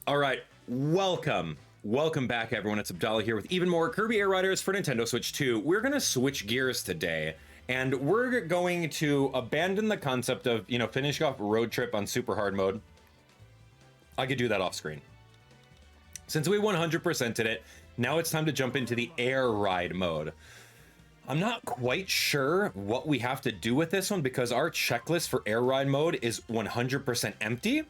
All right, welcome back, everyone. It's Abdallah here with even more Kirby Air Riders for Nintendo Switch 2. We're gonna switch gears today, and we're going to abandon the concept of, finishing off Road Trip on super hard mode. I could do that off screen. Since we 100%ed it, now it's time to jump into the air ride mode. I'm not quite sure what we have to do with this one because our checklist for air ride mode is 100% empty.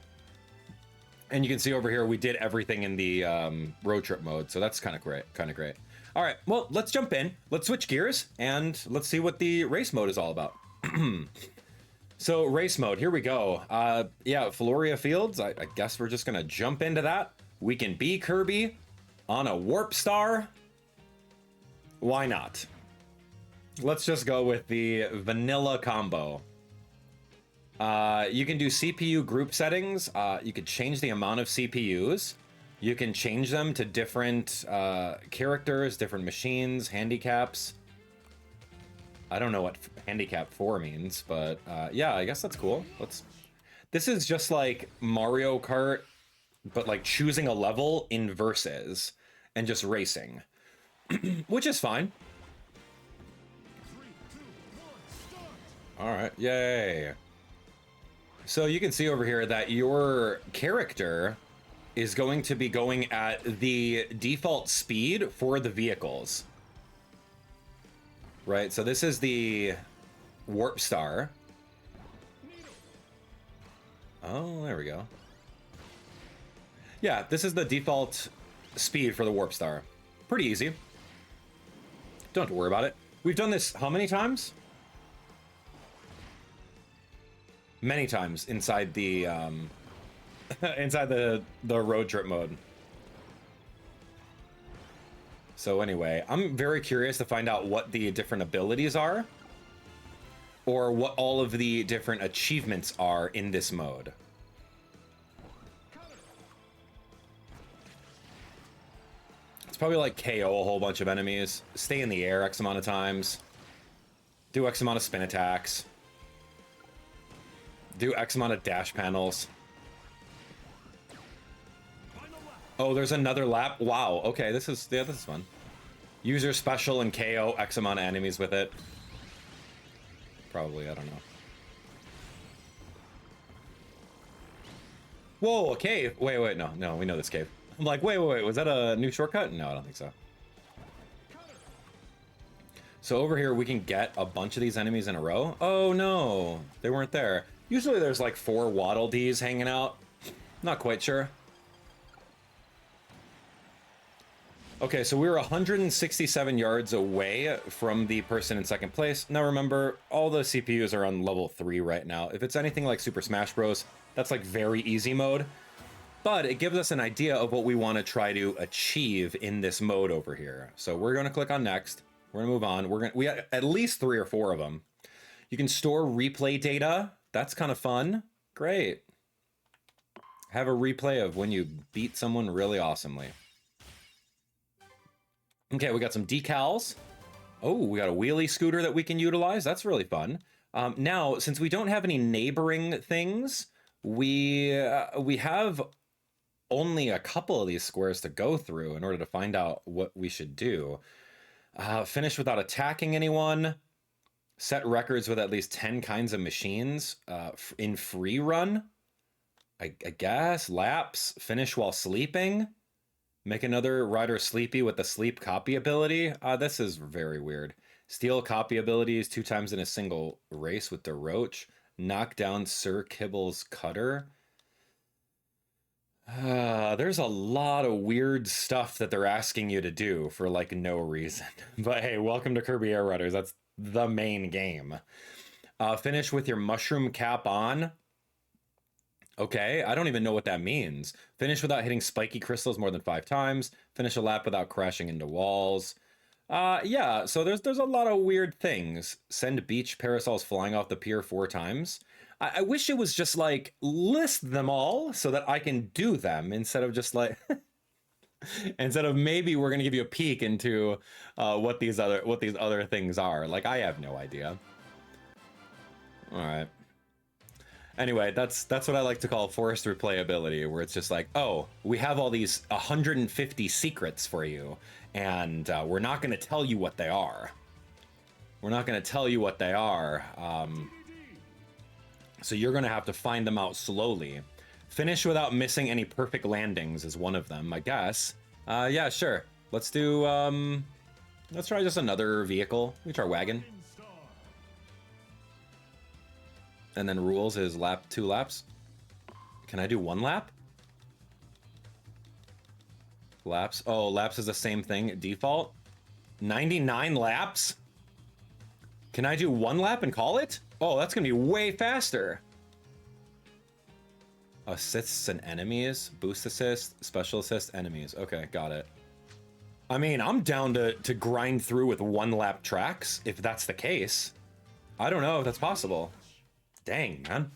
And you can see over here, we did everything in the road trip mode. So that's kind of great, All right, well, let's jump in. Let's switch gears and let's see what the race mode is all about. So race mode, here we go. Yeah, Floria Fields, I guess we're just gonna jump into that. We can be Kirby on a warp star. Why not? Let's just go with the vanilla combo. You can do CPU group settings. You could change the amount of CPUs. You can change them to different characters, different machines, handicaps. I don't know what handicap 4 means, but yeah, I guess that's cool. This is just like Mario Kart, but like choosing a level in versus and just racing, which is fine. All right, yay. So you can see over here that your character is going to be going at the default speed for the vehicles. Right, so this is the warp star. Oh, there we go. Yeah, this is the default speed for the warp star. Pretty easy. Don't have to worry about it. We've done this how many times? Many times inside the inside the road trip mode. So anyway, I'm very curious to find out what the different abilities are, or what all of the different achievements are in this mode. It's probably like KO a whole bunch of enemies, stay in the air X amount of times, do X amount of spin attacks, do X amount of dash panels. Oh, there's another lap. Wow. Okay, this is fun. User special and KO X amount of enemies with it. Probably, I don't know. Whoa, a cave. Wait, no, we know this cave. I'm like, wait, was that a new shortcut? No, I don't think so. So over here, we can get a bunch of these enemies in a row. Oh no, they weren't there. Usually there's like 4 Waddle Dees hanging out. Not quite sure. Okay, so we were 167 yards away from the person in second place. Now remember, all the CPUs are on level 3 right now. If it's anything like Super Smash Bros, that's like very easy mode. But it gives us an idea of what we want to try to achieve in this mode over here. So we're going to click on next. We're going to move on. We have at least 3 or 4 of them. You can store replay data. That's kind of fun. Great. Have a replay of when you beat someone really awesomely. Okay, we got some decals. Oh, we got a wheelie scooter that we can utilize. That's really fun. Now, since we don't have any neighboring things, we have only a couple of these squares to go through in order to find out what we should do. Finish without attacking anyone. Set records with at least 10 kinds of machines in free run. I guess. Laps. Finish while sleeping. Make another rider sleepy with the sleep copy ability. This is very weird. Steal copy abilities 2 times in a single race with the Roach. Knock down Sir Kibble's cutter. There's a lot of weird stuff that they're asking you to do for like no reason. But hey, welcome to Kirby Air Riders. That's the main game. Finish with your mushroom cap on. Okay, I don't even know what that means. Finish without hitting spiky crystals more than 5 times. Finish a lap without crashing into walls. Yeah, so there's a lot of weird things. Send beach parasols flying off the pier 4 times. I wish it was just like, list them all so that I can do them instead of just like... instead of maybe we're going to give you a peek into what these other things are. Like, I have no idea. All right. Anyway, that's what I like to call forced replayability, where it's just like, oh, we have all these 150 secrets for you, and we're not going to tell you what they are. We're not going to tell you what they are. So you're going to have to find them out slowly. Finish without missing any perfect landings is one of them, I guess. Yeah, sure. Let's do, let's try just another vehicle. We try wagon. And then rules is lap 2 laps. Can I do 1 lap? Laps. Oh, laps is the same thing. Default. 99 laps? Can I do 1 lap and call it? Oh, that's gonna be way faster. Assists and enemies. Boost assist, special assist, enemies. Okay, got it. I mean, I'm down to grind through with 1 lap tracks, if that's the case. I don't know if that's possible. Dang, man.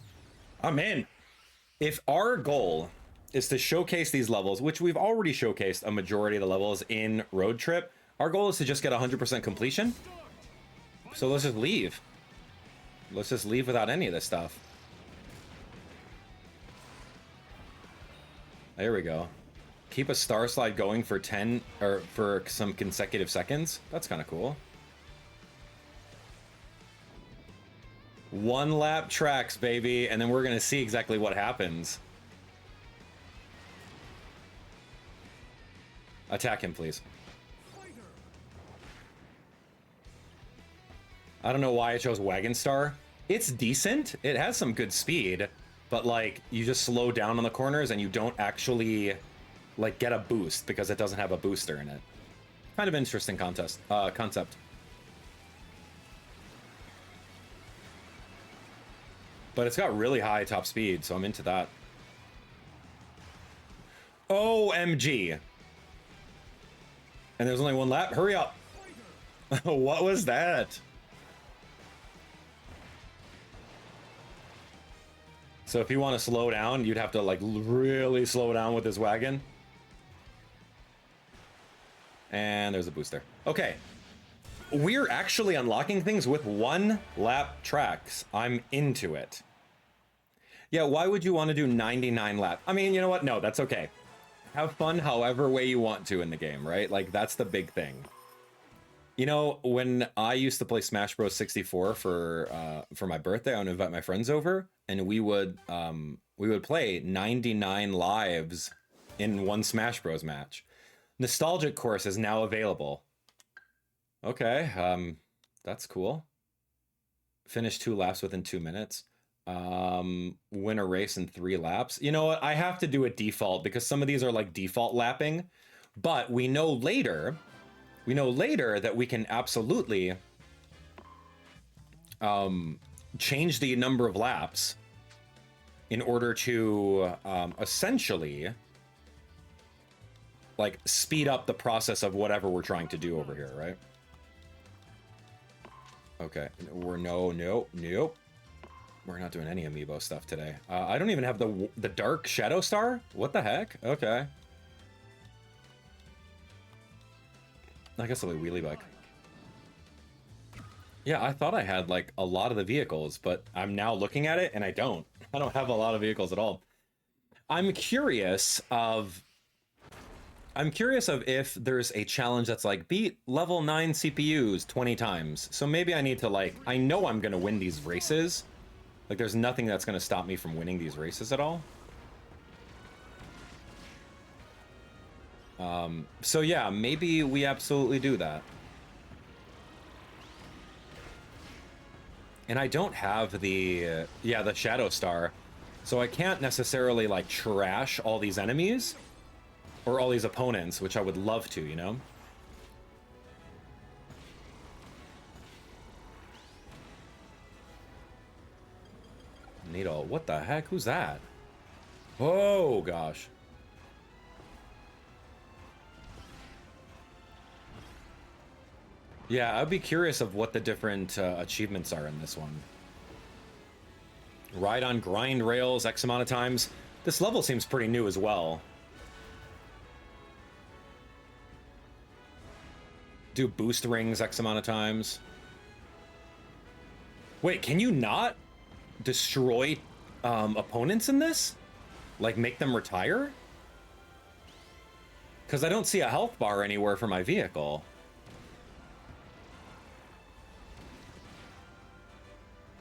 I'm in. If our goal is to showcase these levels, which we've already showcased a majority of the levels in Road Trip, our goal is to just get 100% completion. So let's just leave. Let's just leave without any of this stuff. There we go. Keep a star slide going for 10 or for some consecutive seconds. That's kind of cool. 1 lap tracks, baby, and then we're gonna see exactly what happens. Attack him, please. I don't know why I chose Wagon Star. It's decent. It has some good speed, but like you just slow down on the corners and you don't actually like get a boost because it doesn't have a booster in it. Kind of interesting concept. But it's got really high top speed, so I'm into that. OMG. And there's only 1 lap. Hurry up. What was that? So if you want to slow down, you'd have to like really slow down with this wagon. And there's a booster. Okay. We're actually unlocking things with 1 lap tracks. I'm into it. Yeah, why would you want to do 99 laps? I mean, you know what? No, that's okay. Have fun however way you want to in the game, right? Like, that's the big thing. You know, when I used to play Smash Bros. 64 for my birthday, I would invite my friends over, and we would play 99 lives in 1 Smash Bros. Match. Nostalgic course is now available. Okay, that's cool. Finish 2 laps within 2 minutes. Win a race in 3 laps. You know what? I have to do a default because some of these are like default lapping, but we know later that we can absolutely change the number of laps in order to essentially like speed up the process of whatever we're trying to do over here, right? Okay, nope. We're not doing any amiibo stuff today. I don't even have the Dark Shadow Star? What the heck? Okay. I guess I'll be wheelie bike. Yeah, I thought I had like a lot of the vehicles, but I'm now looking at it and I don't. I don't have a lot of vehicles at all. I'm curious of if there's a challenge that's like beat level 9 CPUs 20 times. So maybe I need to like, I know I'm gonna win these races. Like there's nothing that's gonna stop me from winning these races at all. So yeah, maybe we absolutely do that. And I don't have the Shadow Star, so I can't necessarily like trash all these enemies or all these opponents, which I would love to, you know? Needle, what the heck? Who's that? Oh gosh. Yeah, I'd be curious of what the different achievements are in this one. Ride on grind rails X amount of times. This level seems pretty new as well. Do boost rings X amount of times. Wait, can you not destroy opponents in this? Like, make them retire? Because I don't see a health bar anywhere for my vehicle.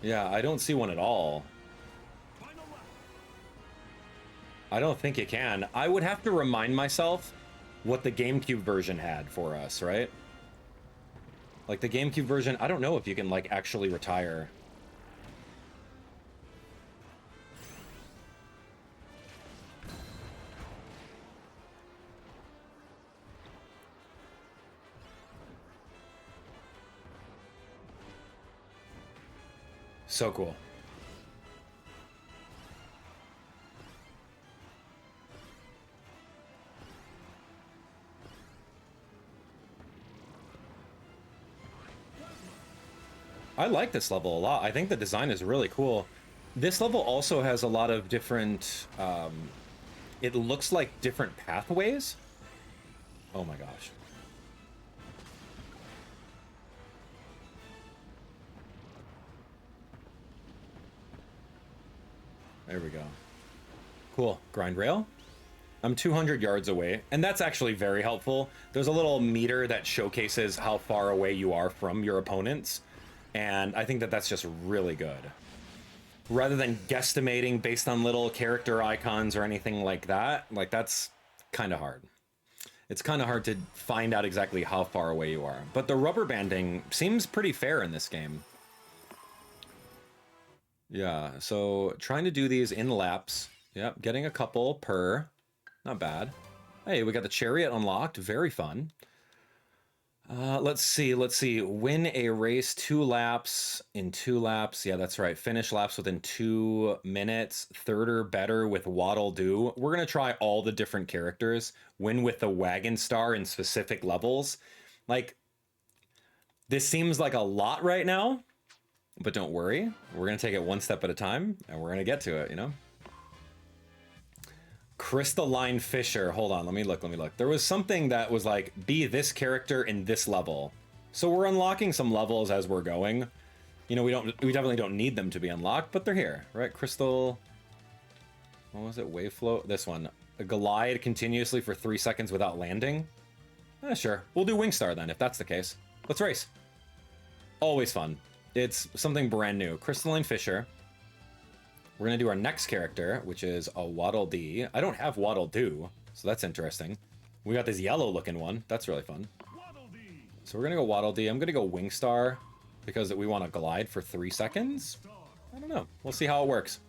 Yeah, I don't see one at all. I don't think you can. I would have to remind myself what the GameCube version had for us, right? Like, the GameCube version, I don't know if you can, like, actually retire. So cool. I like this level a lot. I think the design is really cool. This level also has a lot of different, it looks like different pathways. Oh my gosh. There we go. Cool. Grind rail. I'm 200 yards away, and that's actually very helpful. There's a little meter that showcases how far away you are from your opponents, and I think that that's just really good. Rather than guesstimating based on little character icons or anything like that, like, that's kind of hard. It's kind of hard to find out exactly how far away you are. But the rubber banding seems pretty fair in this game. Yeah, so trying to do these in laps. Yep, getting a couple per. Not bad. Hey, we got the chariot unlocked. Very fun. Let's see. Win a race 2 laps in 2 laps. Yeah, that's right. Finish laps within 2 minutes. Third or better with Waddle Doo. We're going to try all the different characters. Win with the wagon star in specific levels. Like, this seems like a lot right now. But don't worry, we're going to take it one step at a time, and we're going to get to it, you know? Crystalline Fissure. Hold on, let me look. There was something that was like, be this character in this level. So we're unlocking some levels as we're going. You know, we definitely don't need them to be unlocked, but they're here, right? Crystal... What was it? Waveflow? This one. Glide continuously for 3 seconds without landing? Sure. We'll do Wingstar then, if that's the case. Let's race. Always fun. It's something brand new. Crystalline Fissure. We're going to do our next character, which is a Waddle Dee. I don't have Waddle Doo, so that's interesting. We got this yellow looking one. That's really fun. So we're going to go Waddle Dee. I'm going to go Wingstar because we want to glide for 3 seconds. I don't know. We'll see how it works.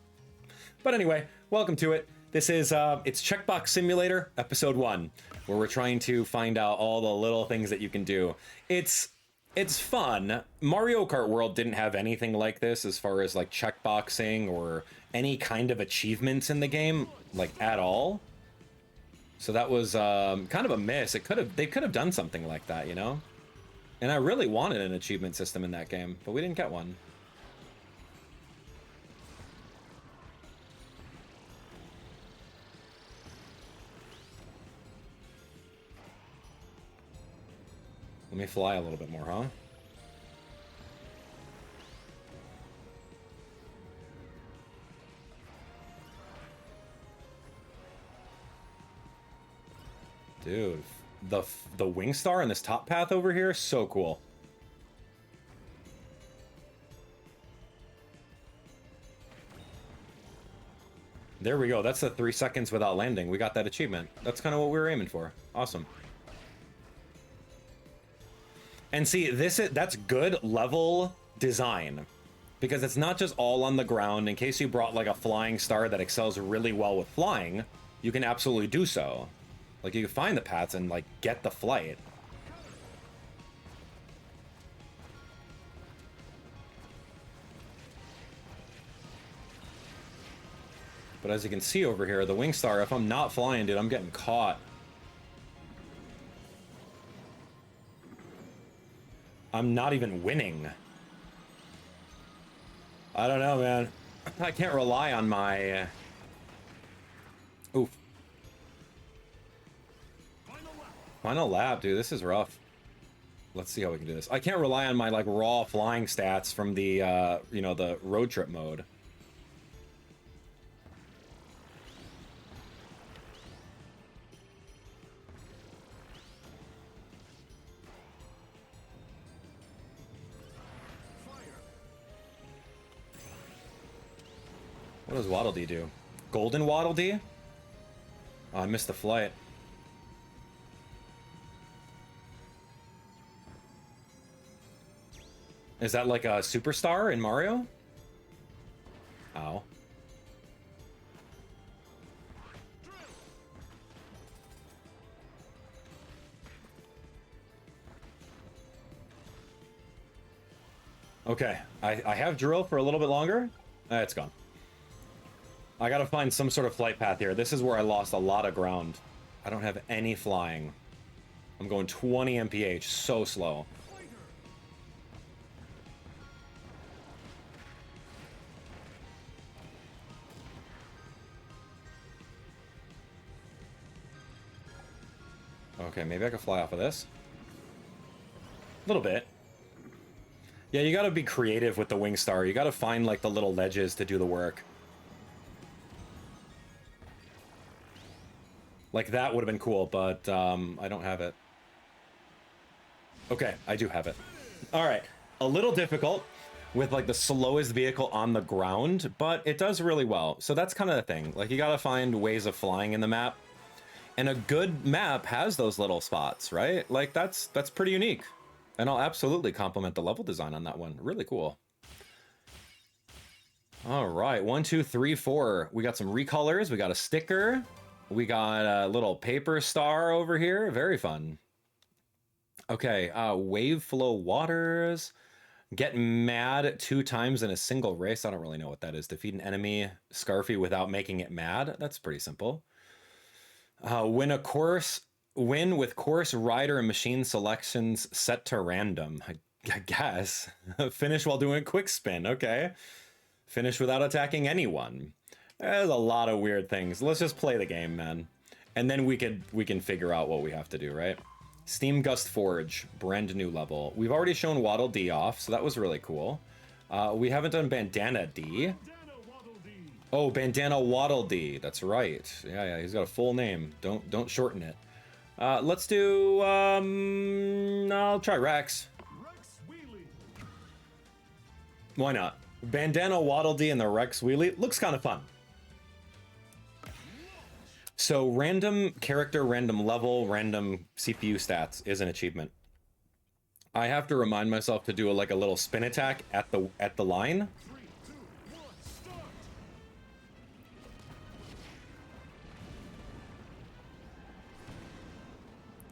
But anyway, welcome to it. This is, it's Checkbox Simulator, Episode 1, where we're trying to find out all the little things that you can do. It's fun. Mario Kart World didn't have anything like this as far as like checkboxing or any kind of achievements in the game, like, at all. So that was kind of a miss. They could have done something like that, you know? And I really wanted an achievement system in that game, but we didn't get one. Let me fly a little bit more, huh? Dude, the Wingstar in this top path over here, so cool. There we go. That's the 3 seconds without landing. We got that achievement. That's kind of what we were aiming for. Awesome. And see, that's good level design, because it's not just all on the ground. In case you brought like a flying star that excels really well with flying, you can absolutely do so. Like, you can find the paths and like get the flight. But as you can see over here, the Wingstar, if I'm not flying, dude, I'm getting caught. I'm not even winning. I don't know, man. I can't rely on my... Oof. Final lap, dude. This is rough. Let's see how we can do this. I can't rely on my, like, raw flying stats from the, you know, the road trip mode. What does Waddle Dee do? Golden Waddle Dee? Oh, I missed the flight. Is that like a superstar in Mario? Ow. Okay, I have drill for a little bit longer. It's gone. I gotta find some sort of flight path here. This is where I lost a lot of ground. I don't have any flying. I'm going 20 mph, so slow. Okay, maybe I can fly off of this. A little bit. Yeah, you gotta be creative with the wing star. You gotta find like the little ledges to do the work. Like that would have been cool, but I don't have it. Okay, I do have it. All right, a little difficult with like the slowest vehicle on the ground, but it does really well. So that's kind of the thing. Like you gotta find ways of flying in the map. And a good map has those little spots, right? Like that's pretty unique. And I'll absolutely compliment the level design on that one. Really cool. All right, 1, 2, 3, 4. We got some recolors. We got a sticker. We got a little paper star over here. Very fun. Okay, Waveflow waters. Get mad 2 times in a single race. I don't really know what that is. Defeat an enemy, Scarfy, without making it mad. That's pretty simple. Win with course, rider, and machine selections set to random. I guess. Finish while doing a quick spin. Okay. Finish without attacking anyone. There's a lot of weird things. Let's just play the game, man. And then we can figure out what we have to do, right? Steamgust Forge, brand new level. We've already shown Waddle Dee off, so that was really cool. We haven't done Bandana D. Oh, Bandana Waddle Dee. That's right. Yeah, he's got a full name. Don't shorten it. Let's do I'll try Rex. Why not? Bandana Waddle Dee and the Rex Wheelie looks kind of fun. So random character, random level, random CPU stats is an achievement. I have to remind myself to do like a little spin attack at the line.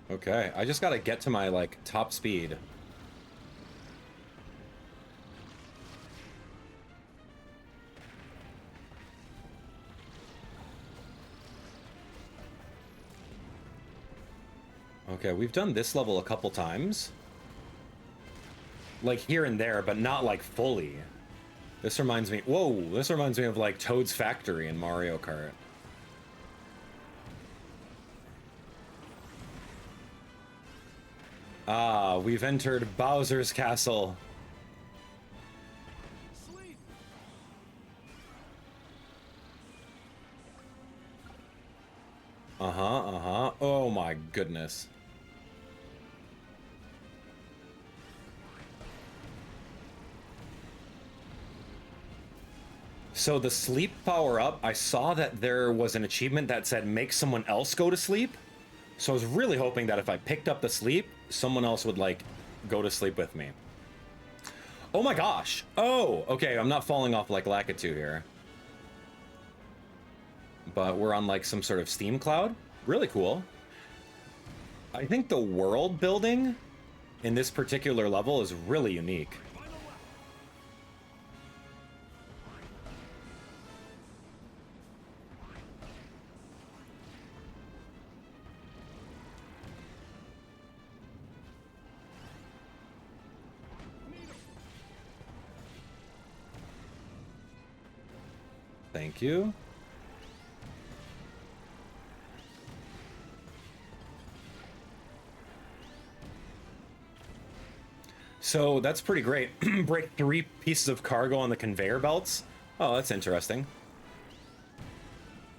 Okay, I just gotta get to my like top speed. Okay, we've done this level a couple times. Like here and there, but not like fully. This reminds me, whoa, this reminds me of like Toad's Factory in Mario Kart. Ah, we've entered Bowser's Castle. Oh my goodness. So the sleep power up, I saw that there was an achievement that said make someone else go to sleep. So I was really hoping that if I picked up the sleep, someone else would like go to sleep with me. Oh my gosh. Oh, okay. I'm not falling off like Lakitu here. But we're on like some sort of steam cloud. Really cool. I think the world building in this particular level is really unique. Thank you. So that's pretty great. Break 3 pieces of cargo on the conveyor belts. Oh, that's interesting.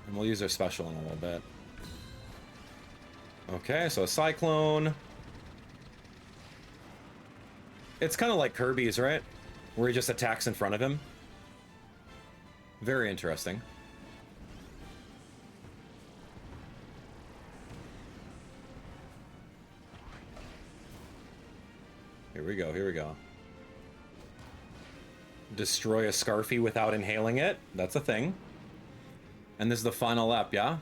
And we'll use our special in a little bit. Okay, so a cyclone. It's kind of like Kirby's, right? Where he just attacks in front of him. Very interesting. Here we go, here we go. Destroy a Scarfy without inhaling it. That's a thing. And this is the final lap, yeah?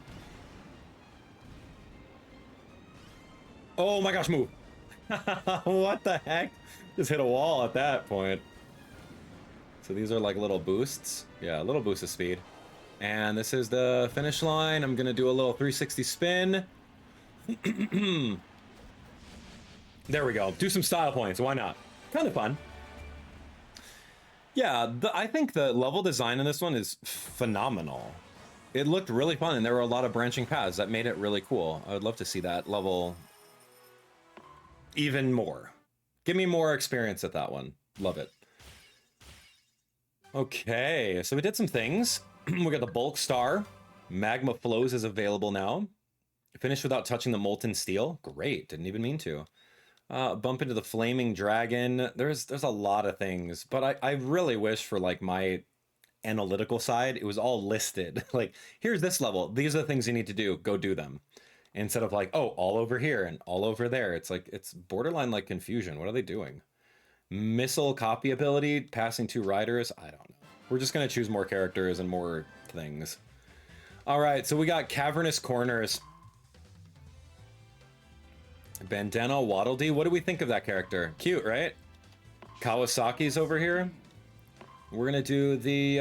Oh my gosh, move! What the heck? Just hit a wall at that point. So these are like little boosts. Yeah, a little boost of speed. And this is the finish line. I'm gonna do a little 360 spin. There we go. Do some style points. Why not? Kind of fun. Yeah, I think the level design in this one is phenomenal. It looked really fun, and there were a lot of branching paths that made it really cool. I would love to see that level even more. Give me more experience at that one. Love it. Okay, so we did some things. We got the bulk star. Magma flows is available now. Finish without touching the molten steel. Great, didn't even mean to. Bump into the flaming dragon. There's a lot of things, but I really wish for like my analytical side, it was all listed. Like, here's this level. These are the things you need to do. Go do them. Instead of like, oh, all over here and all over there. It's like, it's borderline like confusion. What are they doing? Missile copy ability, passing 2 riders. I don't know. We're just going to choose more characters and more things. All right, so we got Cavernous corners. Bandana Waddle Dee. What do we think of that character? Cute, right? Kawasaki's over here. We're gonna do the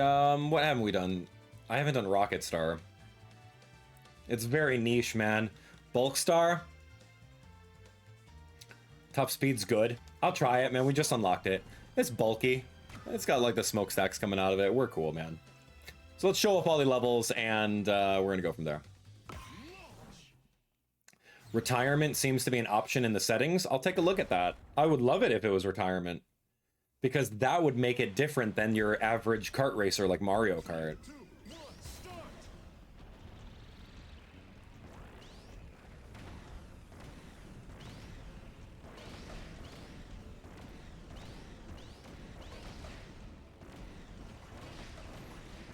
what haven't we done? I haven't done Rocket Star. It's very niche, man. Bulk Star. Top speed's good. I'll try it, man. We just unlocked it. It's bulky. It's got like the smokestacks coming out of it. We're cool, man. So let's show off all the levels, and we're gonna go from there. Retirement seems to be an option in the settings. I'll take a look at that. I would love it if it was retirement, because that would make it different than your average kart racer like Mario Kart.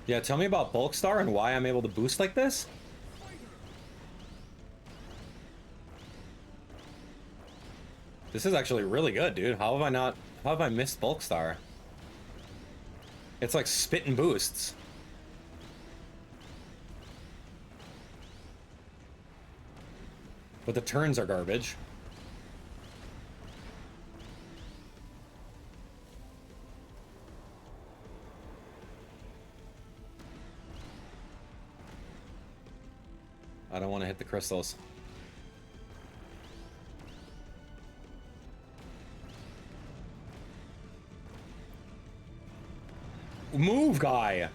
Yeah, tell me about Bulk Star and why I'm able to boost like this. This is actually really good, dude. How have I missed Bulk Star? It's like spitting boosts. But the turns are garbage. I don't want to hit the crystals. Move, guy!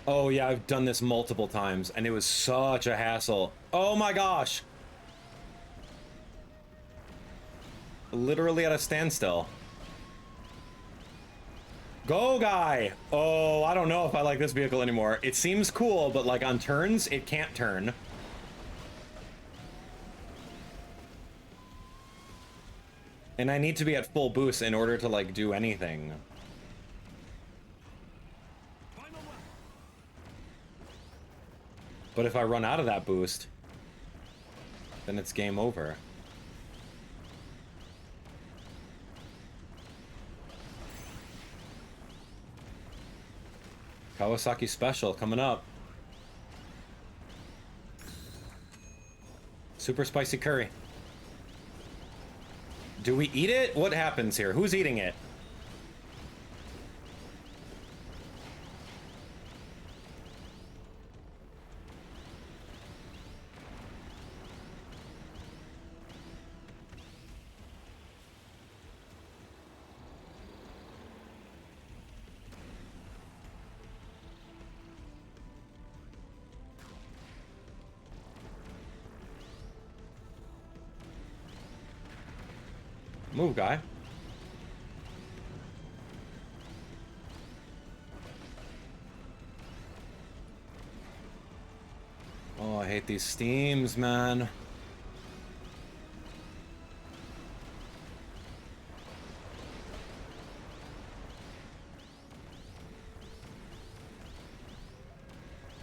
Oh yeah, I've done this multiple times, and it was such a hassle. Oh my gosh! Literally at a standstill. Go, guy! Oh, I don't know if I like this vehicle anymore. It seems cool, but like on turns, it can't turn. And I need to be at full boost in order to like do anything. But if I run out of that boost, then it's game over. Kawasaki Special coming up. Super spicy curry. Do we eat it? What happens here? Who's eating it? Move, guy. Oh, I hate these steams, man.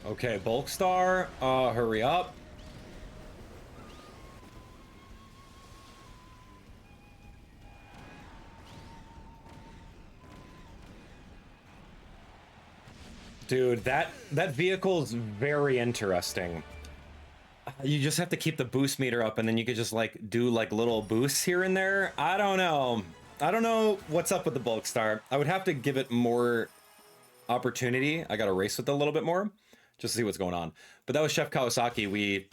Okay, bulk star, hurry up. Dude, that vehicle's very interesting. You just have to keep the boost meter up, and then you could just like do like little boosts here and there. I don't know. I don't know what's up with the bulk star. I would have to give it more opportunity. I got to race with it a little bit more just to see what's going on. But that was Chef Kawasaki. We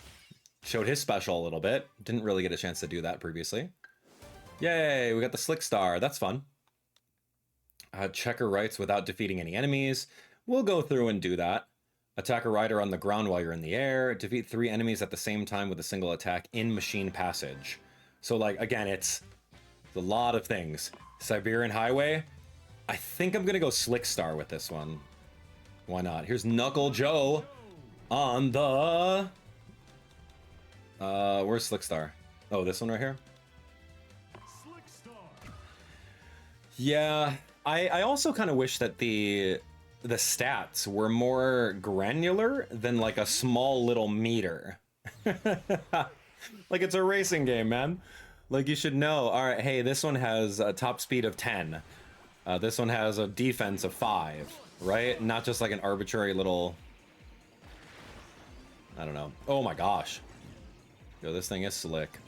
showed his special a little bit. Didn't really get a chance to do that previously. Yay, we got the slick star. That's fun. Checker rights without defeating any enemies. We'll go through and do that. Attack a rider on the ground while you're in the air. Defeat 3 enemies at the same time with a single attack in machine passage. So, like, again, it's a lot of things. Cyberion Highway. I think I'm going to go Slick Star with this one. Why not? Here's Knuckle Joe on the... where's Slick Star? Oh, this one right here? Slick Star. Yeah, I also kind of wish that the stats were more granular than like a small little meter. Like it's a racing game, man. Like you should know, all right, hey, this one has a top speed of 10. This one has a defense of 5, right? Not just like an arbitrary little, I don't know. Oh my gosh. Yo, this thing is slick.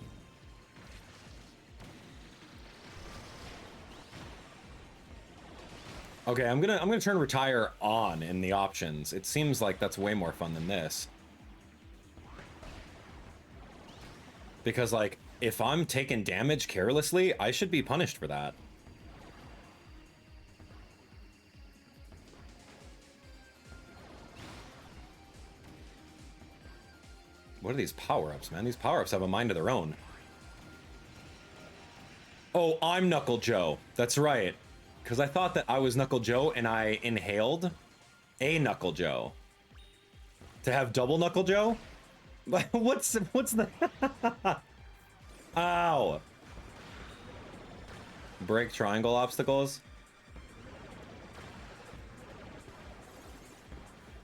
Okay, I'm gonna turn retire on in the options. It seems like that's way more fun than this. Because like, if I'm taking damage carelessly, I should be punished for that. What are these power-ups, man? These power-ups have a mind of their own. Oh, I'm Knuckle Joe. That's right. Because I thought that I was Knuckle Joe and I inhaled a Knuckle Joe. To have double Knuckle Joe? What's the... Ow. Break triangle obstacles?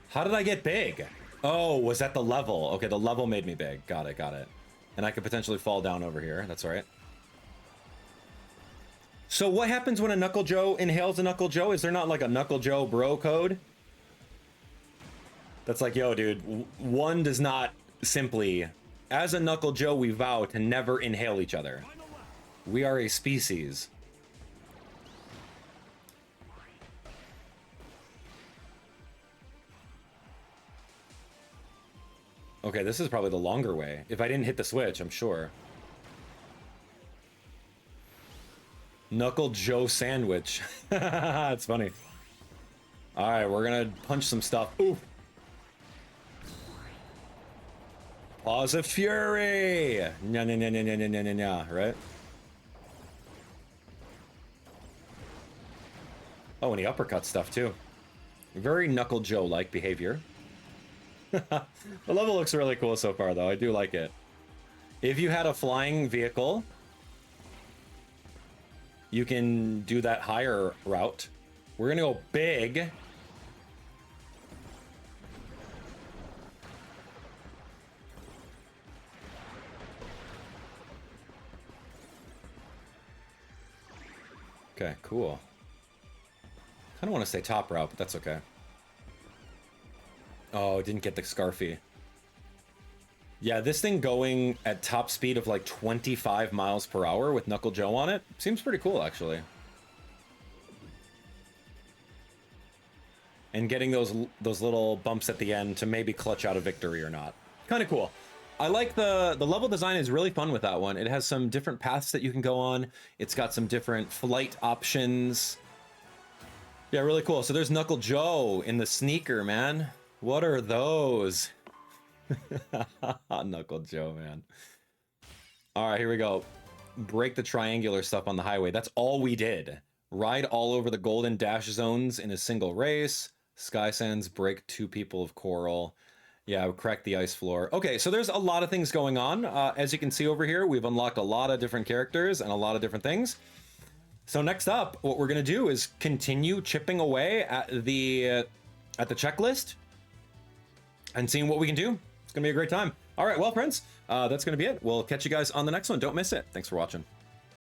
How did I get big? Oh, was that the level? Okay, the level made me big. Got it, got it. And I could potentially fall down over here. That's right. So what happens when a Knuckle Joe inhales a Knuckle Joe? Is there not like a Knuckle Joe bro code? That's like, yo, dude, one does not simply... As a Knuckle Joe, we vow to never inhale each other. We are a species. Okay, this is probably the longer way. If I didn't hit the switch, I'm sure. Knuckle Joe sandwich. That's funny. All right, we're gonna punch some stuff. Ooh. Paws of Fury. Nya, nya, nya, nya, nya, nya, nya, nya, right? Oh, and he uppercut stuff too. Very Knuckle Joe-like behavior. The level looks really cool so far, though. I do like it. If you had a flying vehicle, you can do that higher route. We're gonna go big. Okay, cool. I don't want to say top route, but that's okay. Oh, didn't get the Scarfy. Yeah, this thing going at top speed of like 25 miles per hour with Knuckle Joe on it seems pretty cool, actually. And getting those little bumps at the end to maybe clutch out a victory or not. Kind of cool. I like the level design is really fun with that one. It has some different paths that you can go on. It's got some different flight options. Yeah, really cool. So there's Knuckle Joe in the sneaker, man. What are those? Knuckle Joe, man. All right, here we go. Break the triangular stuff on the highway. That's all we did. Ride all over the golden dash zones in a single race. Sky Sands, break 2 people of coral. Yeah, crack the ice floor. Okay, so there's a lot of things going on. As you can see over here, we've unlocked a lot of different characters and a lot of different things. So next up, what we're gonna do is continue chipping away at the checklist. and seeing what we can do. It's gonna be a great time. All right, well, friends, that's gonna be it. We'll catch you guys on the next one. Don't miss it. Thanks for watching.